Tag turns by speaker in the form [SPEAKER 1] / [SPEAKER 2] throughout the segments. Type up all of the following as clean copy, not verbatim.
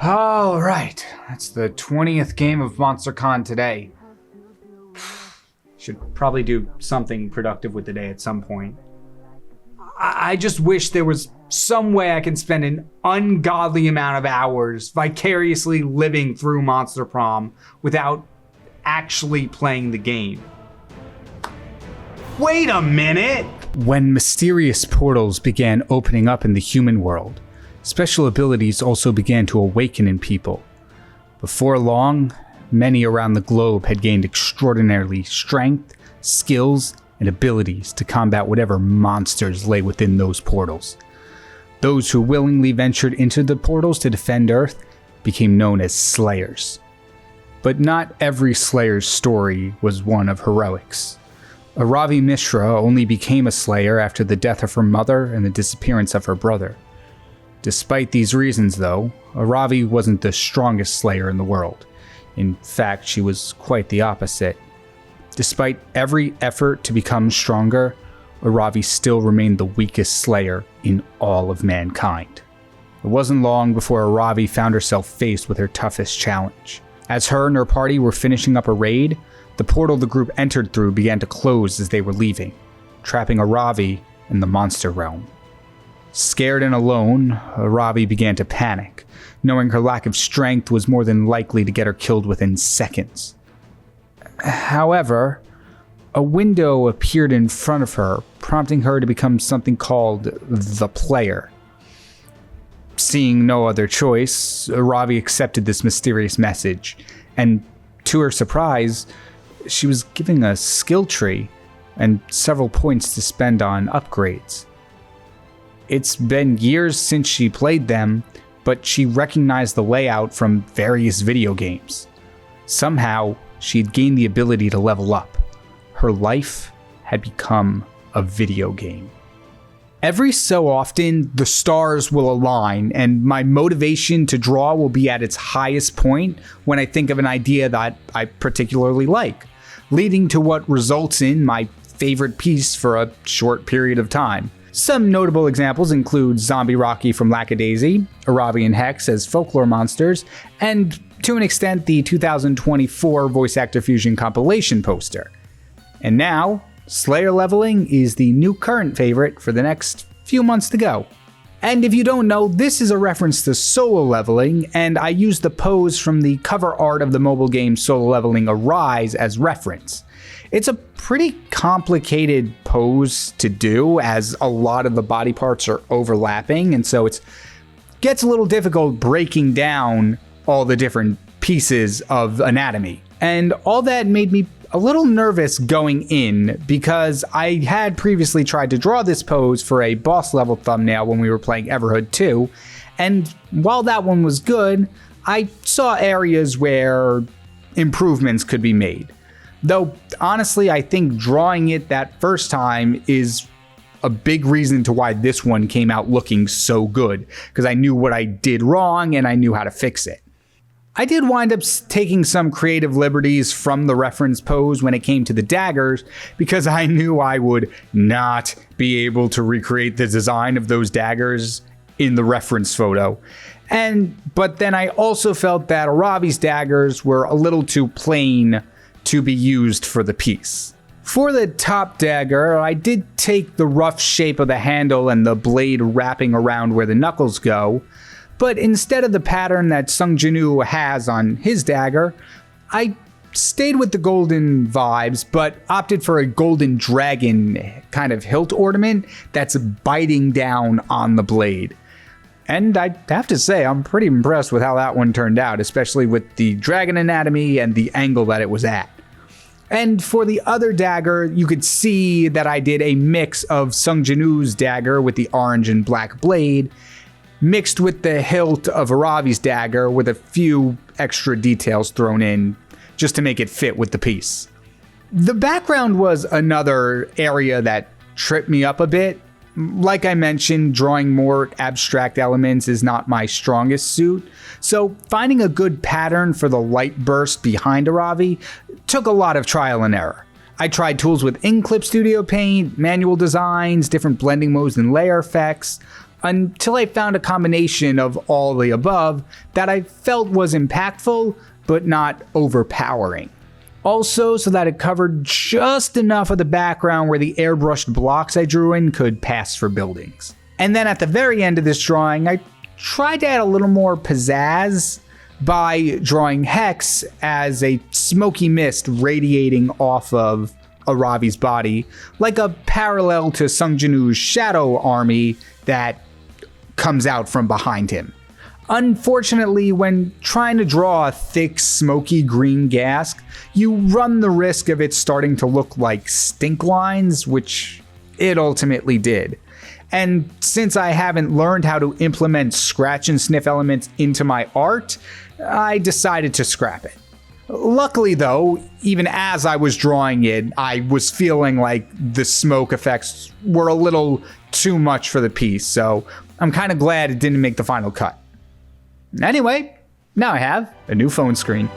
[SPEAKER 1] All right, that's the 20th game of MonsterCon today. Should probably do something productive with the day at some point. I just wish there was some way I can spend an ungodly amount of hours vicariously living through Monster Prom without actually playing the game. Wait a minute! When mysterious portals began opening up in the human world, special abilities also began to awaken in people. Before long, many around the globe had gained extraordinary strength, skills, and abilities to combat whatever monsters lay within those portals. Those who willingly ventured into the portals to defend Earth became known as Slayers. But not every Slayer's story was one of heroics. Aravi Mishra only became a Slayer after the death of her mother and the disappearance of her brother. Despite these reasons, though, Aravi wasn't the strongest Slayer in the world. In fact, she was quite the opposite. Despite every effort to become stronger, Aravi still remained the weakest Slayer in all of mankind. It wasn't long before Aravi found herself faced with her toughest challenge. As her and her party were finishing up a raid, the portal the group entered through began to close as they were leaving, trapping Aravi in the monster realm. Scared and alone, Aravi began to panic, knowing her lack of strength was more than likely to get her killed within seconds. However, a window appeared in front of her, prompting her to become something called the Player. Seeing no other choice, Aravi accepted this mysterious message, and to her surprise, she was given a skill tree and several points to spend on upgrades. It's been years since she played them, but she recognized the layout from various video games. Somehow, she'd gained the ability to level up. Her life had become a video game. Every so often, the stars will align, and my motivation to draw will be at its highest point when I think of an idea that I particularly like, leading to what results in my favorite piece for a short period of time. Some notable examples include Zombie Rocky from Lackadaisy, Aravi and Hex as folklore monsters, and to an extent the 2024 Voice Actor Fusion compilation poster. And now, Slayer leveling is the new current favorite for the next few months to go. And if you don't know, this is a reference to solo leveling, and I used the pose from the cover art of the mobile game Solo Leveling Arise as reference. It's a pretty complicated pose to do, as a lot of the body parts are overlapping, and so it gets a little difficult breaking down all the different pieces of anatomy. And all that made me a little nervous going in, because I had previously tried to draw this pose for a boss level thumbnail when we were playing Everhood 2, and while that one was good, I saw areas where improvements could be made. Though, honestly, I think drawing it that first time is a big reason to why this one came out looking so good, because I knew what I did wrong and I knew how to fix it. I did wind up taking some creative liberties from the reference pose when it came to the daggers, because I knew I would not be able to recreate the design of those daggers in the reference photo. But then I also felt that Aravi's daggers were a little too plain to be used for the piece. For the top dagger, I did take the rough shape of the handle and the blade wrapping around where the knuckles go, but instead of the pattern that Sung Jinu has on his dagger, I stayed with the golden vibes, but opted for a golden dragon kind of hilt ornament that's biting down on the blade. And I have to say, I'm pretty impressed with how that one turned out, especially with the dragon anatomy and the angle that it was at. And for the other dagger, you could see that I did a mix of Sung Jinu's dagger with the orange and black blade, mixed with the hilt of Aravi's dagger with a few extra details thrown in just to make it fit with the piece. The background was another area that tripped me up a bit. Like I mentioned, drawing more abstract elements is not my strongest suit, so finding a good pattern for the light burst behind Aravi took a lot of trial and error. I tried tools with InClip Studio Paint, manual designs, different blending modes and layer effects. until I found a combination of all the above that I felt was impactful, but not overpowering. Also, so that it covered just enough of the background where the airbrushed blocks I drew in could pass for buildings. And then at the very end of this drawing, I tried to add a little more pizzazz by drawing Hex as a smoky mist radiating off of Aravi's body, like a parallel to Sung Jinwoo's shadow army that comes out from behind him. Unfortunately, when trying to draw a thick, smoky green gas, you run the risk of it starting to look like stink lines, which it ultimately did. And since I haven't learned how to implement scratch and sniff elements into my art, I decided to scrap it. Luckily though, even as I was drawing it, I was feeling like the smoke effects were a little too much for the piece, so I'm kind of glad it didn't make the final cut. Anyway, now I have a new phone screen.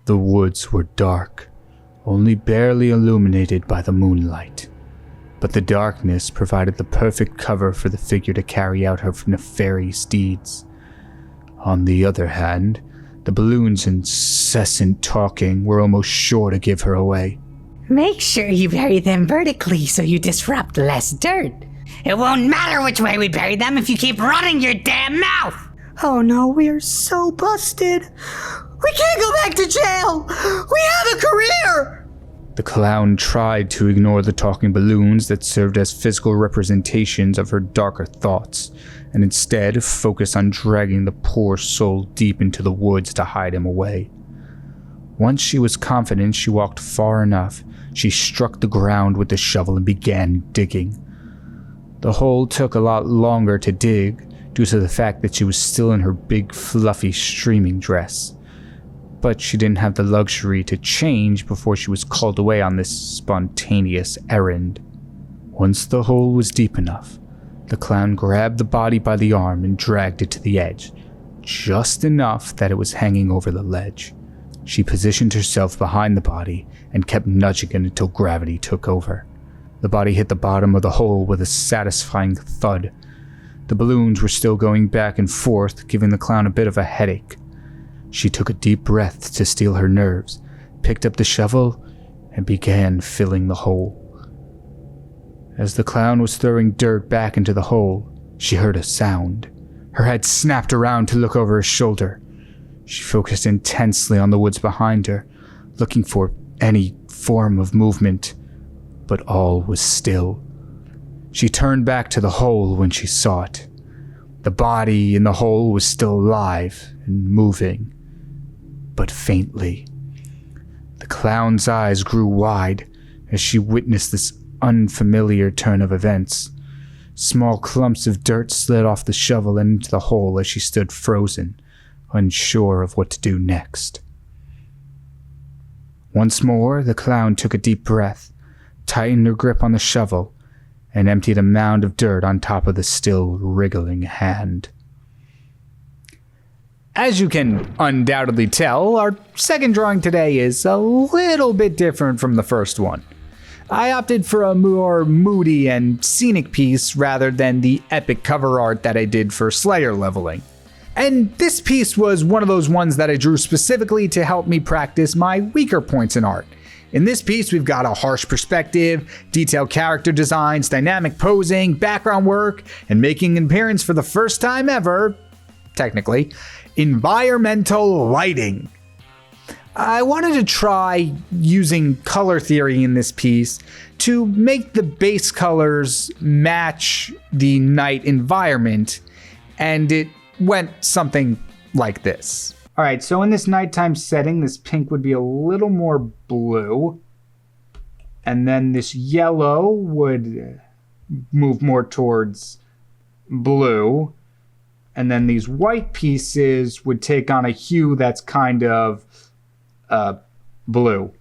[SPEAKER 1] The woods were dark, only barely illuminated by the moonlight. But the darkness provided the perfect cover for the figure to carry out her nefarious deeds. On the other hand, the balloon's incessant talking were almost sure to give her away.
[SPEAKER 2] Make sure you bury them vertically so you disrupt less dirt. It won't matter which way we bury them if you keep running your damn mouth!
[SPEAKER 3] Oh no, we're so busted. We can't go back to jail! We have a career!
[SPEAKER 1] The clown tried to ignore the talking balloons that served as physical representations of her darker thoughts, and instead focused on dragging the poor soul deep into the woods to hide him away. Once she was confident she walked far enough, she struck the ground with the shovel and began digging. The hole took a lot longer to dig due to the fact that she was still in her big, fluffy, streaming dress. But she didn't have the luxury to change before she was called away on this spontaneous errand. Once the hole was deep enough, the clown grabbed the body by the arm and dragged it to the edge, just enough that it was hanging over the ledge. She positioned herself behind the body and kept nudging it until gravity took over. The body hit the bottom of the hole with a satisfying thud. The balloons were still going back and forth, giving the clown a bit of a headache. She took a deep breath to steel her nerves, picked up the shovel, and began filling the hole. As the clown was throwing dirt back into the hole, she heard a sound. Her head snapped around to look over her shoulder. She focused intensely on the woods behind her, looking for any form of movement, but all was still. She turned back to the hole when she saw it. The body in the hole was still alive and moving, but faintly. The clown's eyes grew wide as she witnessed this unfamiliar turn of events. Small clumps of dirt slid off the shovel and into the hole as she stood frozen, unsure of what to do next. Once more, the clown took a deep breath, tightened her grip on the shovel, and emptied a mound of dirt on top of the still wriggling hand. As you can undoubtedly tell, our second drawing today is a little bit different from the first one. I opted for a more moody and scenic piece rather than the epic cover art that I did for Slayer leveling. And this piece was one of those ones that I drew specifically to help me practice my weaker points in art. In this piece, we've got a harsh perspective, detailed character designs, dynamic posing, background work, and making an appearance for the first time ever, technically, environmental lighting. I wanted to try using color theory in this piece to make the base colors match the night environment, and it went something like this. All right, so in this nighttime setting, this pink would be a little more blue, and then this yellow would move more towards blue, and then these white pieces would take on a hue that's kind of blue.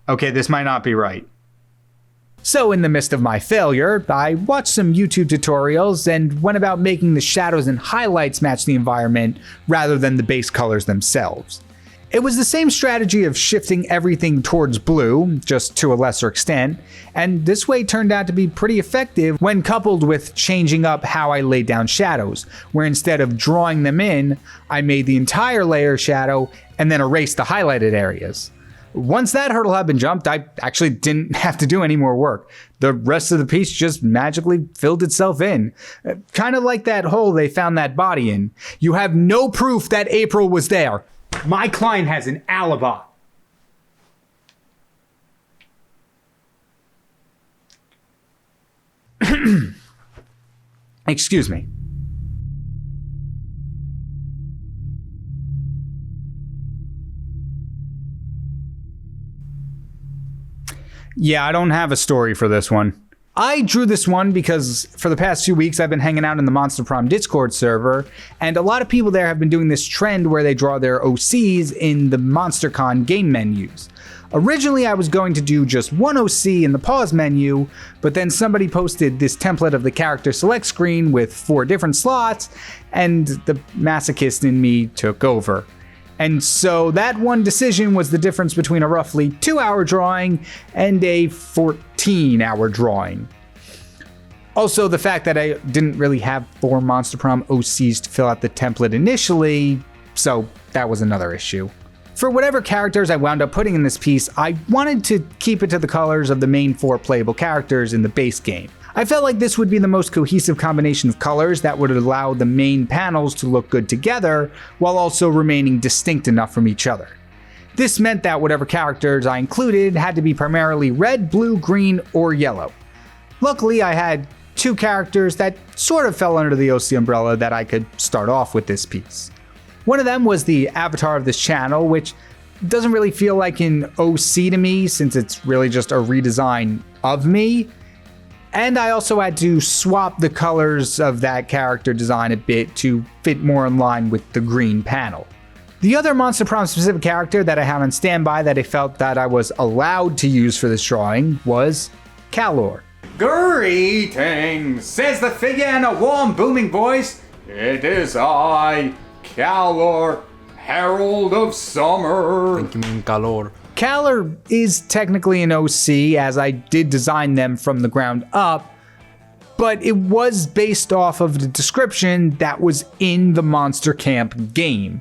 [SPEAKER 1] Okay, this might not be right. So in the midst of my failure, I watched some YouTube tutorials and went about making the shadows and highlights match the environment rather than the base colors themselves. It was the same strategy of shifting everything towards blue, just to a lesser extent, and this way turned out to be pretty effective when coupled with changing up how I laid down shadows, where instead of drawing them in, I made the entire layer shadow and then erased the highlighted areas. Once that hurdle had been jumped, I actually didn't have to do any more work. The rest of the piece just magically filled itself in. Kind of like that hole they found that body in. You have no proof that April was there. My client has an alibi. Excuse me. Yeah, I don't have a story for this one. I drew this one because for the past few weeks I've been hanging out in the Monster Prom Discord server, and a lot of people there have been doing this trend where they draw their OCs in the MonsterCon game menus. Originally I was going to do just one OC in the pause menu, but then somebody posted this template of the character select screen with 4 different slots, and the masochist in me took over. And so that one decision was the difference between a roughly 2-hour drawing and a 14-hour drawing. Also, the fact that I didn't really have 4 Monster Prom OCs to fill out the template initially, so that was another issue. For whatever characters I wound up putting in this piece, I wanted to keep it to the colors of the main 4 playable characters in the base game. I felt like this would be the most cohesive combination of colors that would allow the main panels to look good together, while also remaining distinct enough from each other. This meant that whatever characters I included had to be primarily red, blue, green, or yellow. Luckily, I had 2 characters that sort of fell under the OC umbrella that I could start off with this piece. One of them was the avatar of this channel, which doesn't really feel like an OC to me since it's really just a redesign of me. And I also had to swap the colors of that character design a bit to fit more in line with the green panel. The other Monster Prom specific character that I had on standby that I felt that I was allowed to use for this drawing was Calor. Greetings, says the figure in a warm booming voice. It is I, Calor, Herald of Summer.
[SPEAKER 4] Think you mean calor.
[SPEAKER 1] Calor is technically an OC, as I did design them from the ground up, but it was based off of the description that was in the Monster Camp game.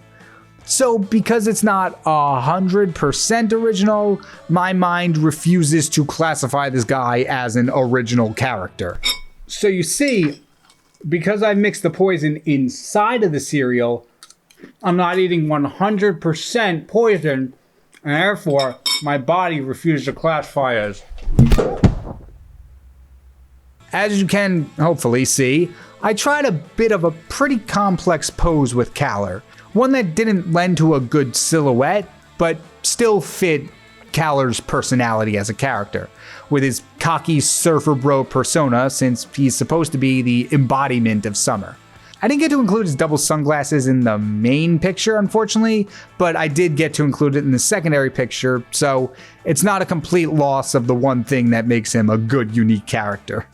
[SPEAKER 1] So because it's not 100% original, my mind refuses to classify this guy as an original character. So you see, because I mixed the poison inside of the cereal, I'm not eating 100% poison, and therefore, my body refused to classify as. As you can hopefully see, I tried a bit of a pretty complex pose with Calor, one that didn't lend to a good silhouette, but still fit Calor's personality as a character, with his cocky surfer bro persona since he's supposed to be the embodiment of summer. I didn't get to include his double sunglasses in the main picture, unfortunately, but I did get to include it in the secondary picture, so it's not a complete loss of the one thing that makes him a good, unique character.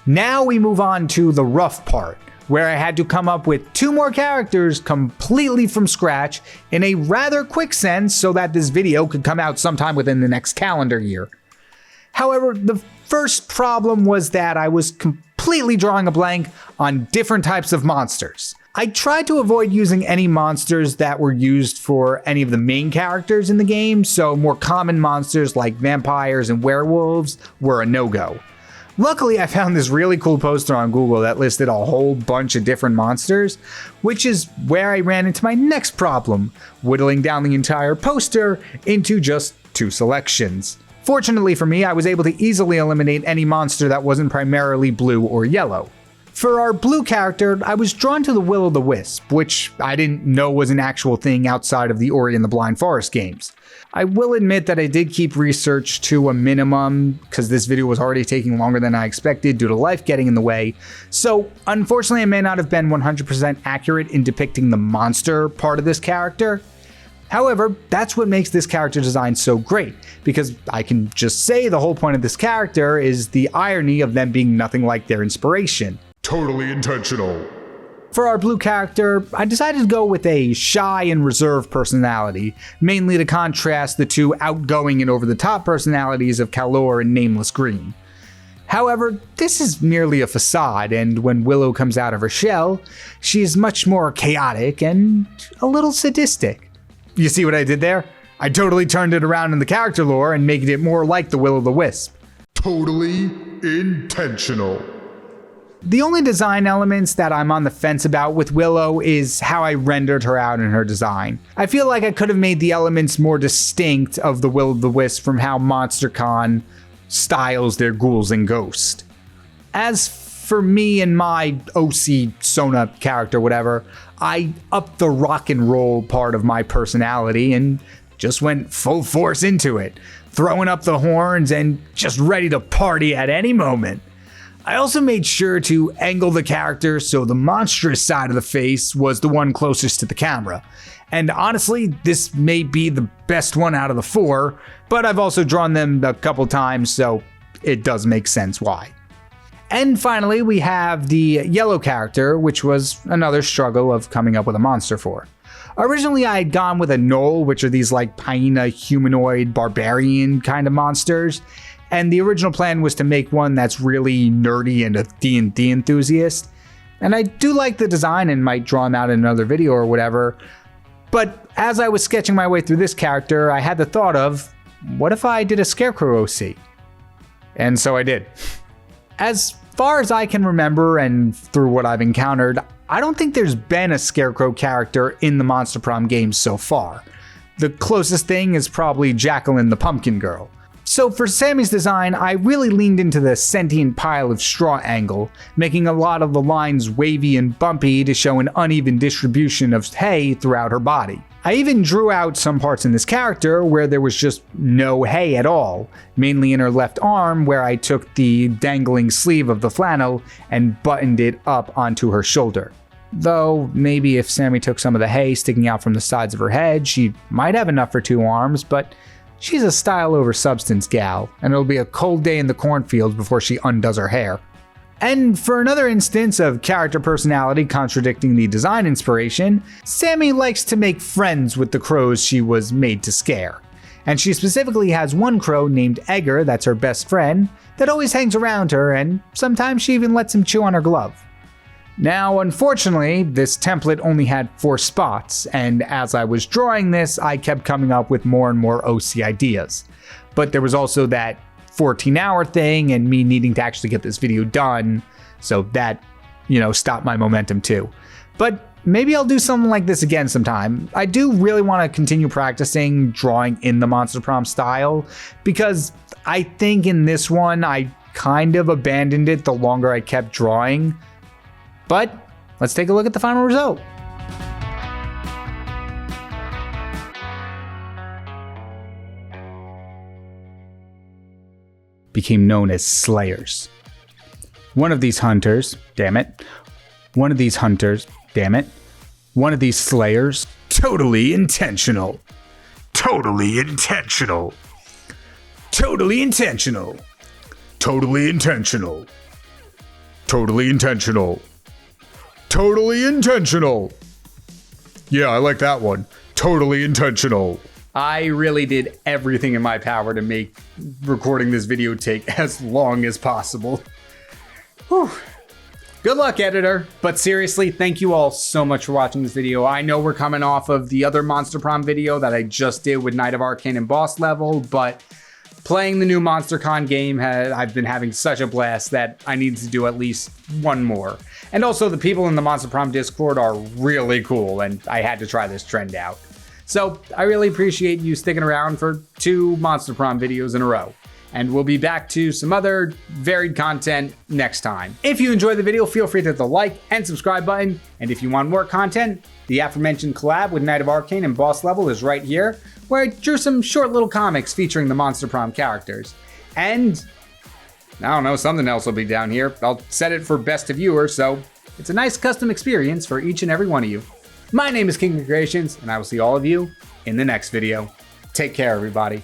[SPEAKER 1] Now we move on to the rough part, where I had to come up with 2 more characters completely from scratch in a rather quick sense so that this video could come out sometime within the next calendar year. However, the first problem was that I was completely drawing a blank on different types of monsters. I tried to avoid using any monsters that were used for any of the main characters in the game, so more common monsters like vampires and werewolves were a no-go. Luckily, I found this really cool poster on Google that listed a whole bunch of different monsters, which is where I ran into my next problem, whittling down the entire poster into just 2 selections. Fortunately for me, I was able to easily eliminate any monster that wasn't primarily blue or yellow. For our blue character, I was drawn to the Will-O-the-Wisp, which I didn't know was an actual thing outside of the Ori and the Blind Forest games. I will admit that I did keep research to a minimum, because this video was already taking longer than I expected due to life getting in the way, so unfortunately I may not have been 100% accurate in depicting the monster part of this character. However, that's what makes this character design so great, because I can just say the whole point of this character is the irony of them being nothing like their inspiration.
[SPEAKER 5] Totally intentional.
[SPEAKER 1] For our blue character, I decided to go with a shy and reserved personality, mainly to contrast the two outgoing and over-the-top personalities of Kalor and Nameless Green. However, this is merely a facade, and when Willow comes out of her shell, she is much more chaotic and a little sadistic. You see what I did there? I totally turned it around in the character lore and made it more like the Will-O-the-Wisp.
[SPEAKER 4] Totally intentional.
[SPEAKER 1] The only design elements that I'm on the fence about with Willow is how I rendered her out in her design. I feel like I could have made the elements more distinct of the Will-O-the-Wisp from how MonsterCon styles their ghouls and ghosts. As for me and my OC Sona character, whatever, I upped the rock and roll part of my personality and just went full force into it, throwing up the horns and just ready to party at any moment. I also made sure to angle the character so the monstrous side of the face was the one closest to the camera. And honestly, this may be the best one out of the four, but I've also drawn them a couple times, so it does make sense why. And finally, we have the yellow character, which was another struggle of coming up with a monster for. Originally, I had gone with a gnoll, which are these like hyena humanoid barbarian kind of monsters. And the original plan was to make one that's really nerdy and a D&D enthusiast. And I do like the design and might draw him out in another video or whatever. But as I was sketching my way through this character, I had the thought of, what if I did a Scarecrow OC? And so I did. As far as I can remember and through what I've encountered, I don't think there's been a Scarecrow character in the Monster Prom games so far. The closest thing is probably Jacqueline the Pumpkin Girl. So for Sammy's design, I really leaned into the sentient pile of straw angle, making a lot of the lines wavy and bumpy to show an uneven distribution of hay throughout her body. I even drew out some parts in this character where there was just no hay at all, mainly in her left arm where I took the dangling sleeve of the flannel and buttoned it up onto her shoulder. Though maybe if Sammy took some of the hay sticking out from the sides of her head, she might have enough for 2 arms, but she's a style over substance gal, and it'll be a cold day in the cornfields before she undoes her hair. And for another instance of character personality contradicting the design inspiration, Sammy likes to make friends with the crows she was made to scare. And she specifically has one crow named Edgar that's her best friend that always hangs around her, and sometimes she even lets him chew on her glove. Now, unfortunately, this template only had 4 spots, and as I was drawing this, I kept coming up with more and more OC ideas. But there was also that 14-hour thing and me needing to actually get this video done, so that, stopped my momentum too. But maybe I'll do something like this again sometime. I do really want to continue practicing drawing in the Monster Prom style, because I think in this one I kind of abandoned it the longer I kept drawing. But let's take a look at the final result. Became known as slayers. One of these hunters, damn it. One of these hunters, damn it. One of these slayers, totally intentional. Totally intentional. Totally intentional. Totally intentional. Totally intentional. Totally intentional. Yeah, I like that one. Totally intentional. I really did everything in my power to make recording this video take as long as possible. Whew. Good luck, editor. But seriously, thank you all so much for watching this video. I know we're coming off of the other Monster Prom video that I just did with Knight of Arcane and Boss Level, but playing the new MonsterCon game, I've been having such a blast that I need to do at least one more. And also, the people in the Monster Prom Discord are really cool, and I had to try this trend out. So I really appreciate you sticking around for 2 Monster Prom videos in a row. And we'll be back to some other varied content next time. If you enjoyed the video, feel free to hit the like and subscribe button. And if you want more content, the aforementioned collab with Knight of Arcane and Boss Level is right here, where I drew some short little comics featuring the Monster Prom characters. And I don't know, something else will be down here. I'll set it for best of viewer, so it's a nice custom experience for each and every one of you. My name is KyngPin Creations, and I will see all of you in the next video. Take care, everybody.